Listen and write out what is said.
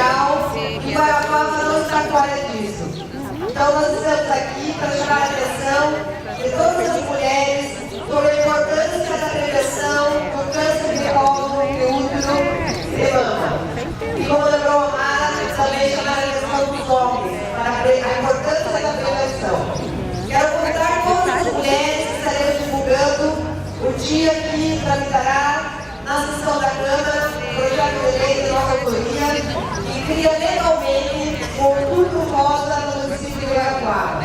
mundial e Guarapuava não está fora disso. Então nós estamos aqui para chamar a atenção de todas as mulheres sobre a importância da prevenção do câncer de colo e útero de mama. E como lembrou a Mara, também chamar a atenção dos homens para a importância da prevenção. Quero convidar todas as mulheres que estaremos divulgando o dia que tramitará na sessão da Câmara, projeto de lei de nossa autoria, que cria legalmente o Outubro Rosa no município de Guarapuava.